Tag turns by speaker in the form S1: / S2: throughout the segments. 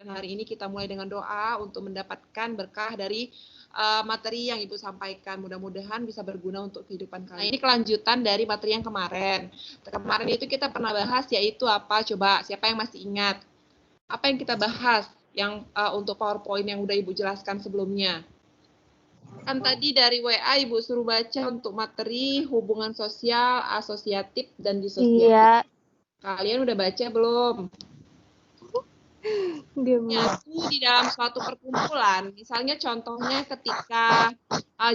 S1: Dan hari ini kita mulai dengan doa untuk mendapatkan berkah dari materi yang Ibu sampaikan. Mudah-mudahan bisa berguna untuk kehidupan kalian. Nah, ini kelanjutan dari materi yang kemarin. Kemarin itu kita pernah bahas yaitu apa? Coba siapa yang masih ingat? Apa yang kita bahas yang untuk PowerPoint yang udah Ibu jelaskan sebelumnya? Kan tadi dari WA Ibu suruh baca untuk materi hubungan sosial, asosiatif, dan disosiatif.
S2: Iya.
S1: Kalian udah baca belum? Nyatu di dalam suatu perkumpulan, misalnya contohnya ketika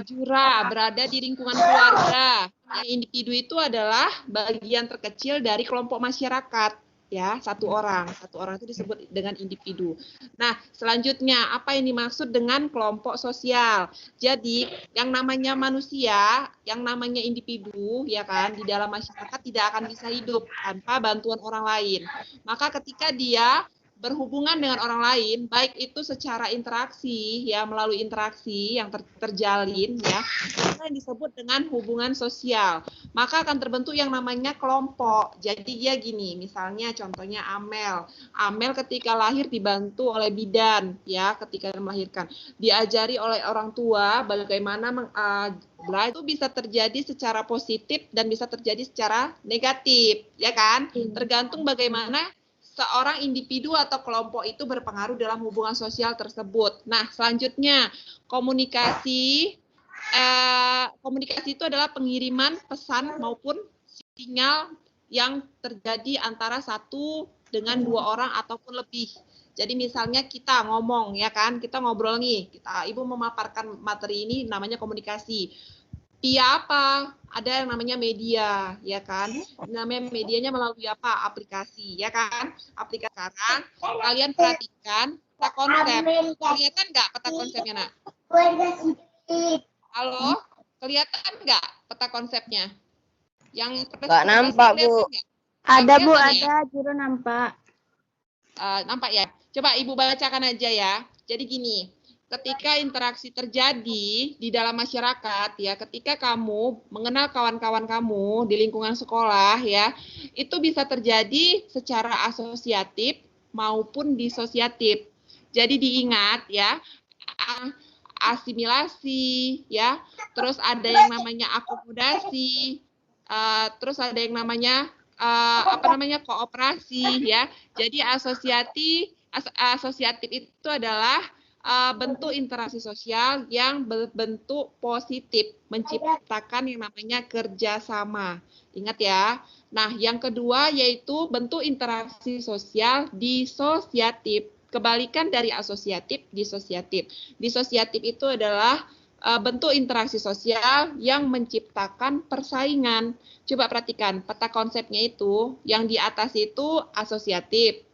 S1: Jura berada di lingkungan keluarga. Individu itu adalah bagian terkecil dari kelompok masyarakat. Ya, satu orang itu disebut dengan individu. Nah, selanjutnya apa yang dimaksud dengan kelompok sosial? Jadi, yang namanya manusia, yang namanya individu, ya kan, di dalam masyarakat tidak akan bisa hidup tanpa bantuan orang lain. Maka ketika dia berhubungan dengan orang lain, baik itu secara interaksi, ya melalui interaksi yang terjalin, ya, itu yang disebut dengan hubungan sosial. Maka akan terbentuk yang namanya kelompok. Jadi dia gini, misalnya contohnya Amel. Amel ketika lahir dibantu oleh bidan, ya, ketika melahirkan. Diajari oleh orang tua bagaimana belajar itu bisa terjadi secara positif dan bisa terjadi secara negatif, ya kan? Tergantung bagaimana seorang individu atau kelompok itu berpengaruh dalam hubungan sosial tersebut. Nah, selanjutnya komunikasi. Komunikasi itu adalah pengiriman pesan maupun sinyal yang terjadi antara satu dengan dua orang ataupun lebih. Jadi misalnya kita ngomong, ya kan, kita ngobrol nih, Ibu memaparkan materi ini namanya komunikasi. Via apa? Ada yang namanya media, ya kan? Namanya medianya melalui apa? Aplikasi, ya kan? Aplikasi sekarang, kalian perhatikan peta konsep. Kelihatan nggak peta konsepnya, Nak? Halo? Kelihatan nggak peta konsepnya? Yang
S3: nggak nampak, Bu.
S2: Ada, Bu, ada. Juru nampak.
S1: Nampak ya? Coba Ibu bacakan aja ya. Jadi gini. Ketika interaksi terjadi di dalam masyarakat, ya, ketika kamu mengenal kawan-kawan kamu di lingkungan sekolah, ya, itu bisa terjadi secara asosiatif maupun disosiatif. Jadi diingat, ya, asimilasi, ya, terus ada yang namanya akomodasi, terus ada yang namanya kooperasi, ya. Jadi asosiatif itu adalah bentuk interaksi sosial yang berbentuk positif, menciptakan yang namanya kerjasama. Ingat ya. Nah, yang kedua yaitu bentuk interaksi sosial disosiatif. Kebalikan dari asosiatif, disosiatif. Disosiatif itu adalah bentuk interaksi sosial yang menciptakan persaingan. Coba perhatikan, peta konsepnya itu, yang di atas itu asosiatif.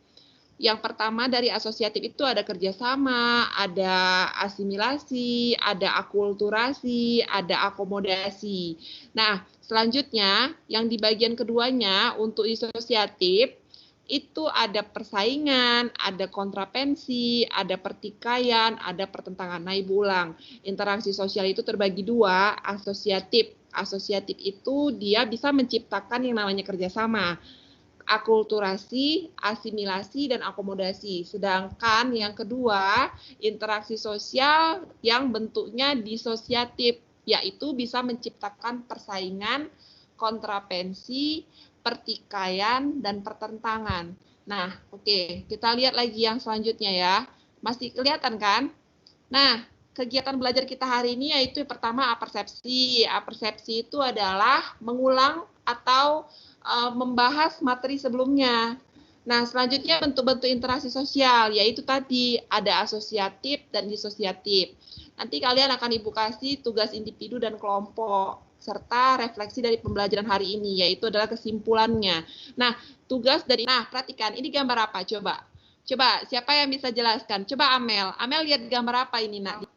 S1: Yang pertama dari asosiatif itu ada kerjasama, ada asimilasi, ada akulturasi, ada akomodasi. Nah, selanjutnya yang di bagian keduanya untuk disosiatif itu ada persaingan, ada kontrapensi, ada pertikaian, ada pertentangan. Nah, Ibu ulang, interaksi sosial itu terbagi dua, asosiatif. Asosiatif itu dia bisa menciptakan yang namanya kerjasama. Akulturasi, asimilasi, dan akomodasi. Sedangkan yang kedua, interaksi sosial yang bentuknya disosiatif, yaitu bisa menciptakan persaingan, kontrapensi, pertikaian, dan pertentangan. Nah, oke, kita lihat lagi yang selanjutnya ya. Masih kelihatan kan? Nah, kegiatan belajar kita hari ini yaitu yang pertama apersepsi. Apersepsi itu adalah mengulang atau membahas materi sebelumnya. Nah, selanjutnya bentuk-bentuk interaksi sosial, yaitu tadi ada asosiatif dan disosiatif. Nanti kalian akan Ibu kasih tugas individu dan kelompok, serta refleksi dari pembelajaran hari ini, yaitu adalah kesimpulannya. Nah, perhatikan, ini gambar apa? Coba, siapa yang bisa jelaskan? Coba Amel. Amel lihat gambar apa ini, Nak?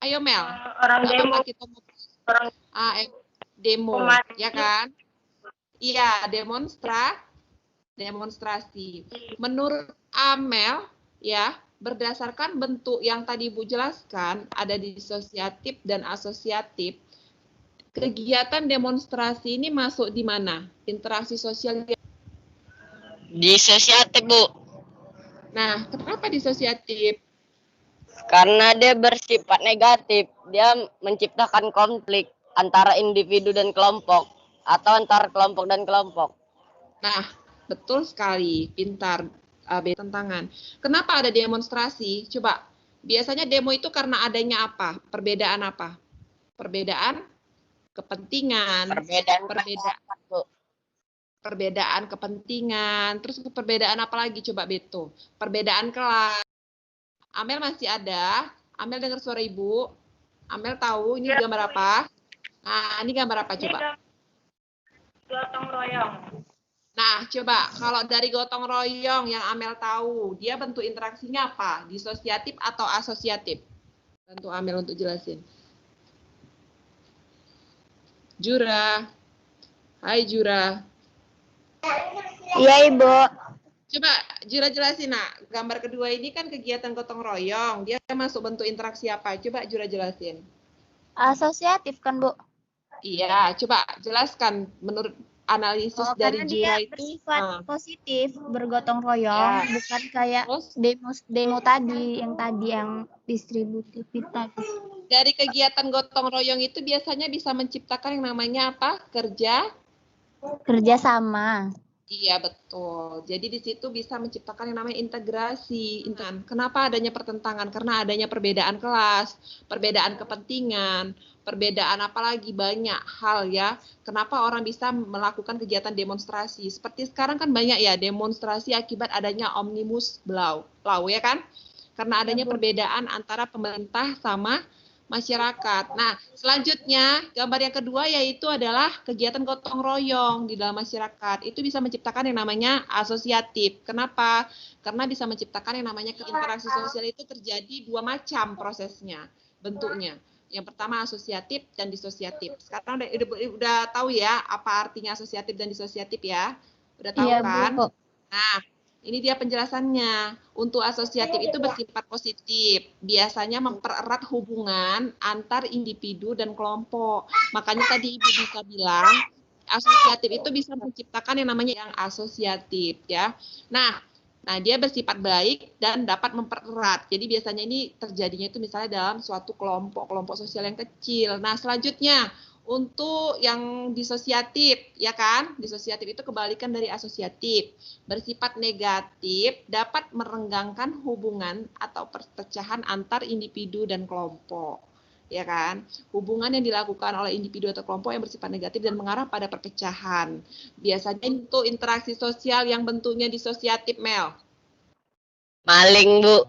S1: Ayo, Mel.
S2: Orang demo.
S1: Demo, ya kan? Iya, demonstrasi. Menurut Amel, ya, berdasarkan bentuk yang tadi Ibu jelaskan, ada disosiatif dan asosiatif. Kegiatan demonstrasi ini masuk di mana? Interaksi sosial.
S3: Disosiatif, Bu.
S1: Nah, kenapa disosiatif?
S3: Karena dia bersifat negatif. Dia menciptakan konflik antara individu dan kelompok atau antara kelompok dan kelompok.
S1: Nah, betul sekali, pintar. Tantangan. Kenapa ada demonstrasi? Coba, biasanya demo itu karena adanya apa? Perbedaan apa? Perbedaan kepentingan, perbedaan kepentingan, terus perbedaan apa lagi? Coba Beto. Perbedaan kelas. Amel masih ada? Amel dengar suara Ibu? Amel tahu ini gambar apa? Nah, ini gambar apa coba?
S2: Gotong royong.
S1: Nah, coba kalau dari gotong royong yang Amel tahu, dia bentuk interaksinya apa? Disosiatif atau asosiatif? Bantu Amel untuk jelasin. Jura. Hai Jura.
S2: Iya, Ibu.
S1: Coba Jura jelasin, nak. Gambar kedua ini kan kegiatan gotong royong. Dia masuk bentuk interaksi apa? Coba Jura jelasin.
S2: Asosiatif kan, Bu?
S1: Iya, coba jelaskan menurut analisis dari
S2: karena
S1: Jura
S2: dia
S1: itu.
S2: bersifat positif, bergotong royong,
S1: Ya.
S2: bukan kayak demo tadi yang distributif tadi.
S1: Dari kegiatan gotong royong itu biasanya bisa menciptakan yang namanya apa?
S2: Kerjasama.
S1: Iya, betul. Jadi di situ bisa menciptakan yang namanya integrasi. Kenapa adanya pertentangan? Karena adanya perbedaan kelas, perbedaan kepentingan, perbedaan apalagi banyak hal ya. Kenapa orang bisa melakukan kegiatan demonstrasi? Seperti sekarang kan banyak ya demonstrasi akibat adanya Omnibus Law ya kan? Karena adanya perbedaan antara pemerintah sama masyarakat. Nah, selanjutnya gambar yang kedua yaitu adalah kegiatan gotong royong di dalam masyarakat. Itu bisa menciptakan yang namanya asosiatif. Kenapa? Karena bisa menciptakan yang namanya interaksi sosial itu terjadi dua macam prosesnya, bentuknya. Yang pertama asosiatif dan disosiatif. Sekarang udah tahu ya apa artinya asosiatif dan disosiatif ya? Udah tahu kan?
S2: Bu.
S1: Nah, ini dia penjelasannya. Untuk asosiatif itu bersifat positif. Biasanya mempererat hubungan antar individu dan kelompok. Makanya tadi Ibu bisa bilang, asosiatif itu bisa menciptakan yang namanya yang asosiatif ya. Nah, dia bersifat baik dan dapat mempererat. Jadi biasanya ini terjadinya itu misalnya dalam suatu kelompok sosial yang kecil. Nah, selanjutnya untuk yang disosiatif, ya kan? Disosiatif itu kebalikan dari asosiatif. Bersifat negatif, dapat merenggangkan hubungan atau perpecahan antar individu dan kelompok. Ya kan? Hubungan yang dilakukan oleh individu atau kelompok yang bersifat negatif dan mengarah pada perpecahan. Biasanya untuk interaksi sosial yang bentuknya disosiatif, Mel.
S3: Maling, Bu.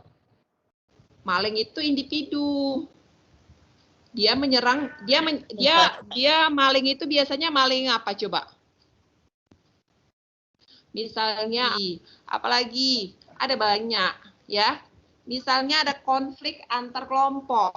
S1: Maling itu individu. Dia menyerang, dia maling itu biasanya maling apa coba? Misalnya, apalagi ada banyak ya. Misalnya ada konflik antar kelompok.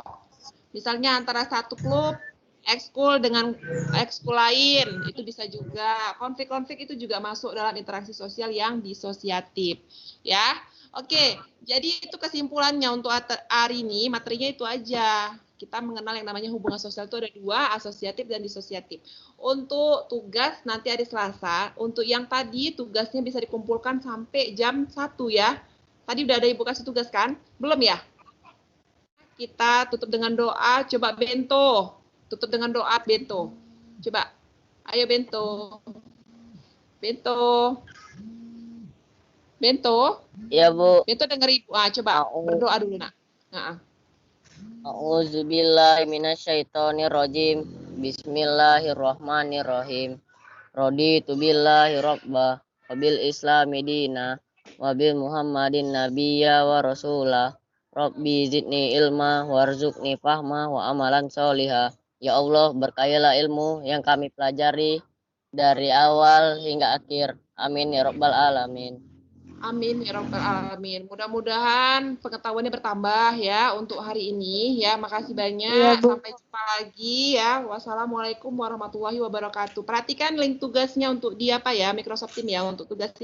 S1: Misalnya antara satu klub ekskul dengan ekskul lain, itu bisa juga. Konflik-konflik itu juga masuk dalam interaksi sosial yang disosiatif. Ya. Oke, jadi itu kesimpulannya untuk hari ini, materinya itu aja. Kita mengenal yang namanya hubungan sosial itu ada dua, asosiatif dan disosiatif. Untuk tugas nanti hari Selasa, untuk yang tadi tugasnya bisa dikumpulkan sampai jam 1 ya. Tadi udah ada Ibu kasih tugas kan? Belum ya? Kita tutup dengan doa, coba Bento. Tutup dengan doa Bento. Coba, ayo Bento. Bento.
S3: Iya, Bu.
S1: Bento denger Ibu. Coba berdoa dulu, Nak.
S3: A'udzubillahi minasyaitonirrajim. Bismillahirrahmanirrahim. Raditu billahi rabbah wa bil islami dina wa bil muhammadin nabiyya wa rasulah. Rabbi zidni ilma warzuqni fahma wa amalan solihah. Ya Allah, berkahilah ilmu yang kami pelajari dari awal hingga akhir. Amin ya rabbal alamin.
S1: Amin ya rabbal alamin. Mudah-mudahan pengetahuannya bertambah ya untuk hari ini ya. Makasih banyak. Sampai jumpa lagi ya. Wassalamualaikum warahmatullahi wabarakatuh. Perhatikan link tugasnya untuk di apa ya, Microsoft Teams ya untuk tugas ini.